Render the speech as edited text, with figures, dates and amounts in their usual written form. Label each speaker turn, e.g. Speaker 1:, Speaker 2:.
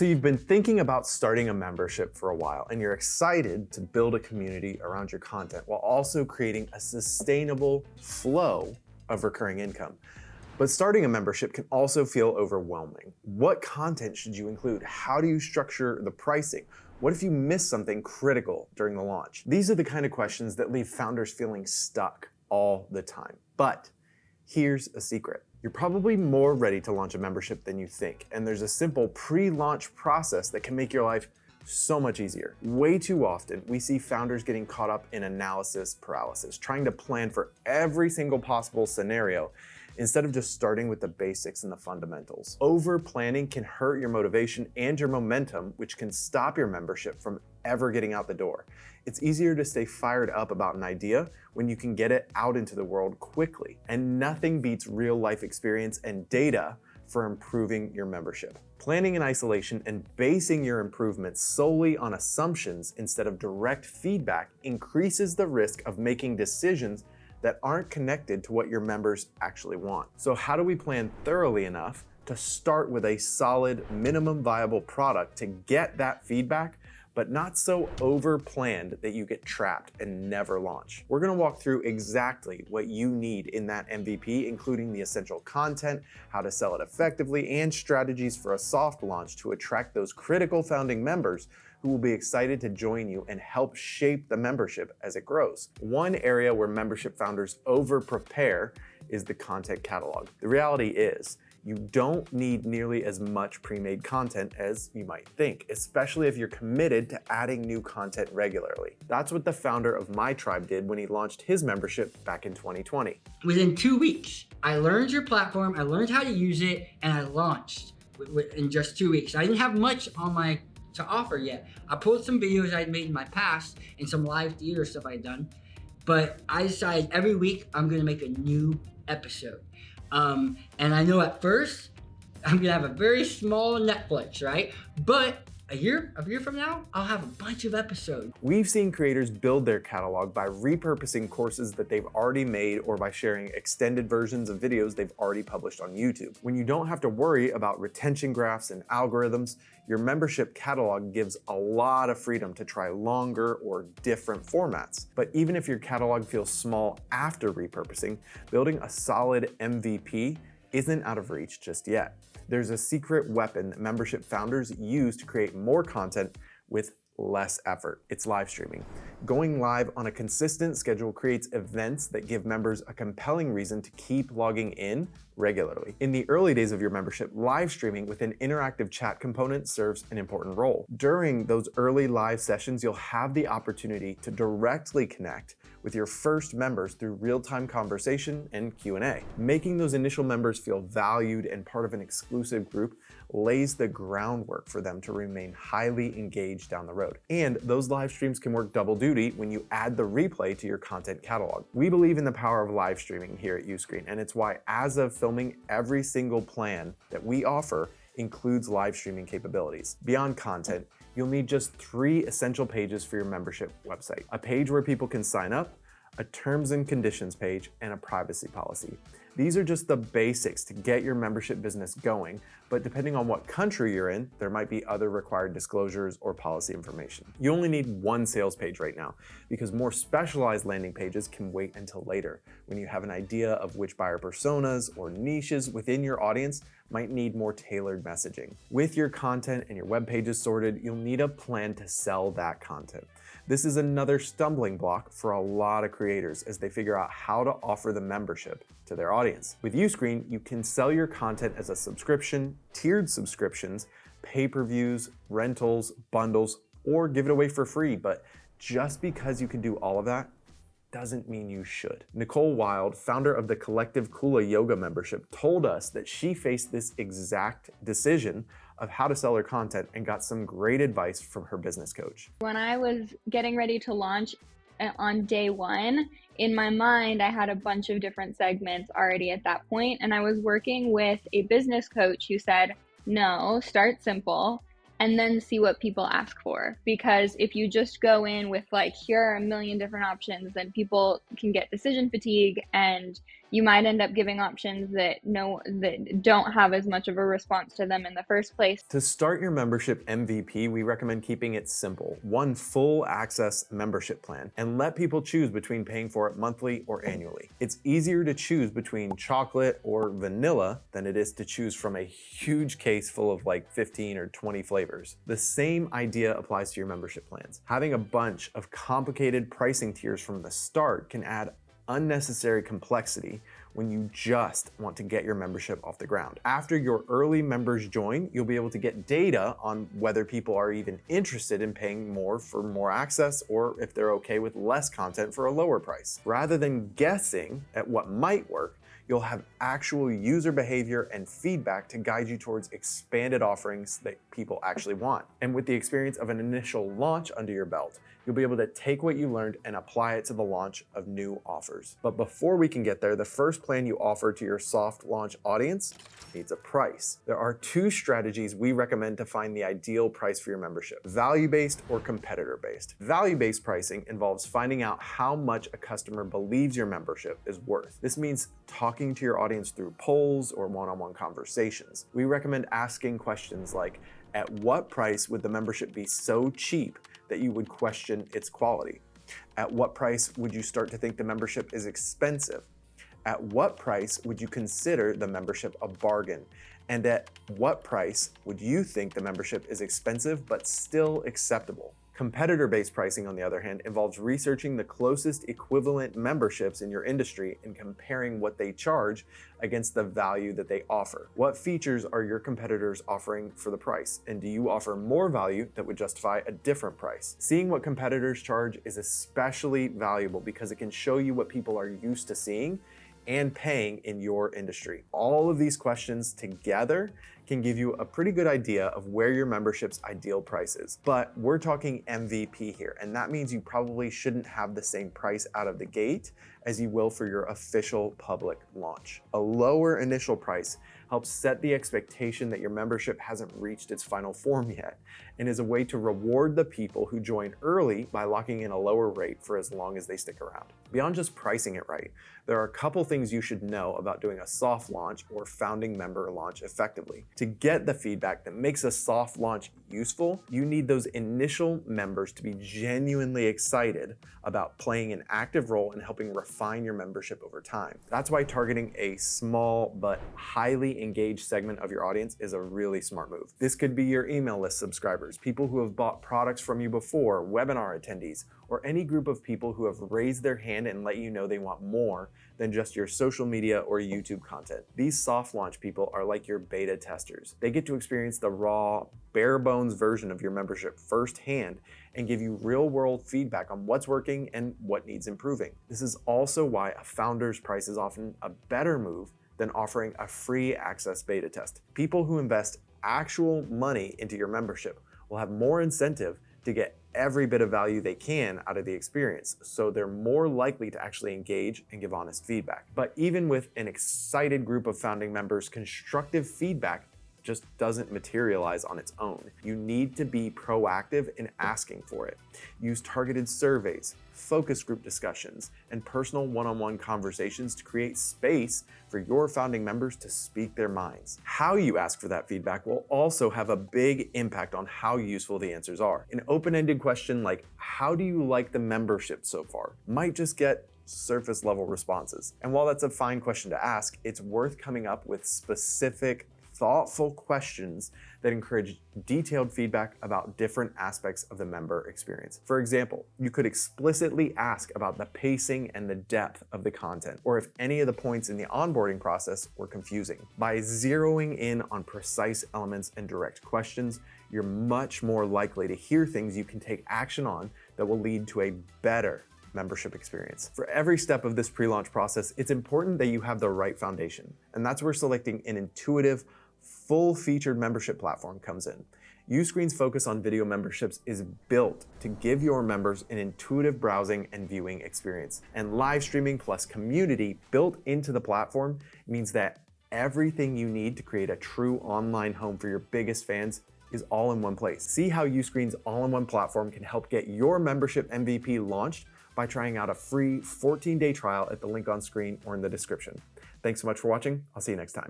Speaker 1: So you've been thinking about starting a membership for a while, and you're excited to build a community around your content while also creating a sustainable flow of recurring income. But starting a membership can also feel overwhelming. What content should you include? How do you structure the pricing? What if you miss something critical during the launch? These are the kind of questions that leave founders feeling stuck all the time. But here's a secret. You're probably more ready to launch a membership than you think, and there's a simple pre-launch process that can make your life so much easier. Way too often, we see founders getting caught up in analysis paralysis, trying to plan for every single possible scenario instead of just starting with the basics and the fundamentals. Over-planning can hurt your motivation and your momentum, which can stop your membership from ever getting out the door. It's easier to stay fired up about an idea when you can get it out into the world quickly. And nothing beats real-life experience and data for improving your membership. Planning in isolation and basing your improvements solely on assumptions instead of direct feedback increases the risk of making decisions that aren't connected to what your members actually want. So how do we plan thoroughly enough to start with a solid minimum viable product to get that feedback, but not so over-planned that you get trapped and never launch? We're gonna walk through exactly what you need in that MVP, including the essential content, how to sell it effectively, and strategies for a soft launch to attract those critical founding members who will be excited to join you and help shape the membership as it grows. One area where membership founders over-prepare is the content catalog. The reality is, you don't need nearly as much pre-made content as you might think, especially if you're committed to adding new content regularly. That's what the founder of My Tribe did when he launched his membership back in 2020.
Speaker 2: Within 2 weeks, I learned your platform, I learned how to use it, and I launched in just 2 weeks. I didn't have much to offer yet. I pulled some videos I'd made in my past and some live theater stuff I'd done, but I decided every week I'm gonna make a new episode. And I know at first I'm gonna have a very small Netflix, right? But a year from now, I'll have a bunch of episodes.
Speaker 1: We've seen creators build their catalog by repurposing courses that they've already made or by sharing extended versions of videos they've already published on YouTube. When you don't have to worry about retention graphs and algorithms, your membership catalog gives a lot of freedom to try longer or different formats. But even if your catalog feels small after repurposing, building a solid MVP isn't out of reach just yet. There's a secret weapon that membership founders use to create more content with less effort. It's live streaming. Going live on a consistent schedule creates events that give members a compelling reason to keep logging in regularly. In the early days of your membership, live streaming with an interactive chat component serves an important role. During those early live sessions, you'll have the opportunity to directly connect with your first members through real-time conversation and Q&A. Making those initial members feel valued and part of an exclusive group lays the groundwork for them to remain highly engaged down the road. And those live streams can work double duty when you add the replay to your content catalog. We believe in the power of live streaming here at Uscreen, and it's why as of filming, every single plan that we offer includes live streaming capabilities. Beyond content, you'll need just 3 essential pages for your membership website. A page where people can sign up, a terms and conditions page, and a privacy policy. These are just the basics to get your membership business going, but depending on what country you're in, there might be other required disclosures or policy information. You only need 1 sales page right now, because more specialized landing pages can wait until later, when you have an idea of which buyer personas or niches within your audience might need more tailored messaging. With your content and your web pages sorted, you'll need a plan to sell that content. This is another stumbling block for a lot of creators as they figure out how to offer the membership to their audience. With Uscreen, you can sell your content as a subscription, tiered subscriptions, pay-per-views, rentals, bundles, or give it away for free. But just because you can do all of that doesn't mean you should. Nicole Wild, founder of the Collective Kula Yoga membership, told us that she faced this exact decision of how to sell her content and got some great advice from her business coach.
Speaker 3: When I was getting ready to launch on day 1, in my mind, I had a bunch of different segments already at that point, and I was working with a business coach who said, no, start simple and then see what people ask for. Because if you just go in with like, here are a million different options, then people can get decision fatigue and you might end up giving options that don't have as much of a response to them in the first place.
Speaker 1: To start your membership MVP, we recommend keeping it simple. One full access membership plan, and let people choose between paying for it monthly or annually. It's easier to choose between chocolate or vanilla than it is to choose from a huge case full of like 15 or 20 flavors. The same idea applies to your membership plans. Having a bunch of complicated pricing tiers from the start can add unnecessary complexity when you just want to get your membership off the ground. After your early members join, you'll be able to get data on whether people are even interested in paying more for more access, or if they're okay with less content for a lower price. Rather than guessing at what might work, you'll have actual user behavior and feedback to guide you towards expanded offerings that people actually want. And with the experience of an initial launch under your belt, you'll be able to take what you learned and apply it to the launch of new offers. But before we can get there, the first plan you offer to your soft launch audience needs a price. There are two strategies we recommend to find the ideal price for your membership: value-based or competitor-based. Value-based pricing involves finding out how much a customer believes your membership is worth. This means talking to your audience through polls or one-on-one conversations. We recommend asking questions like, at what price would the membership be so cheap that you would question its quality? At what price would you start to think the membership is expensive? At what price would you consider the membership a bargain? And at what price would you think the membership is expensive but still acceptable? Competitor-based pricing, on the other hand, involves researching the closest equivalent memberships in your industry and comparing what they charge against the value that they offer. What features are your competitors offering for the price? And do you offer more value that would justify a different price? Seeing what competitors charge is especially valuable because it can show you what people are used to seeing and paying in your industry. All of these questions together can give you a pretty good idea of where your membership's ideal price is. But we're talking MVP here, and that means you probably shouldn't have the same price out of the gate as you will for your official public launch. A lower initial price helps set the expectation that your membership hasn't reached its final form yet, and is a way to reward the people who join early by locking in a lower rate for as long as they stick around. Beyond just pricing it right, there are a couple things you should know about doing a soft launch or founding member launch effectively. To get the feedback that makes a soft launch useful, you need those initial members to be genuinely excited about playing an active role in helping refine your membership over time. That's why targeting a small but highly engaged segment of your audience is a really smart move. This could be your email list subscribers, people who have bought products from you before, webinar attendees, or any group of people who have raised their hand and let you know they want more than just your social media or YouTube content. These soft launch people are like your beta testers. They get to experience the raw, bare bones version of your membership firsthand and give you real world feedback on what's working and what needs improving. This is also why a founder's price is often a better move than offering a free access beta test. People who invest actual money into your membership will have more incentive to get every bit of value they can out of the experience, so they're more likely to actually engage and give honest feedback. But even with an excited group of founding members, constructive feedback just doesn't materialize on its own. You need to be proactive in asking for it. Use targeted surveys, focus group discussions, and personal one-on-one conversations to create space for your founding members to speak their minds. How you ask for that feedback will also have a big impact on how useful the answers are. An open-ended question like, how do you like the membership so far, might just get surface level responses. And while that's a fine question to ask, it's worth coming up with specific, thoughtful questions that encourage detailed feedback about different aspects of the member experience. For example, you could explicitly ask about the pacing and the depth of the content, or if any of the points in the onboarding process were confusing. By zeroing in on precise elements and direct questions, you're much more likely to hear things you can take action on that will lead to a better membership experience. For every step of this pre-launch process, it's important that you have the right foundation, and that's where selecting an intuitive, full-featured membership platform comes in. Uscreen's focus on video memberships is built to give your members an intuitive browsing and viewing experience. And live streaming plus community built into the platform means that everything you need to create a true online home for your biggest fans is all in one place. See how Uscreen's all-in-one platform can help get your membership MVP launched by trying out a free 14-day trial at the link on screen or in the description. Thanks so much for watching. I'll see you next time.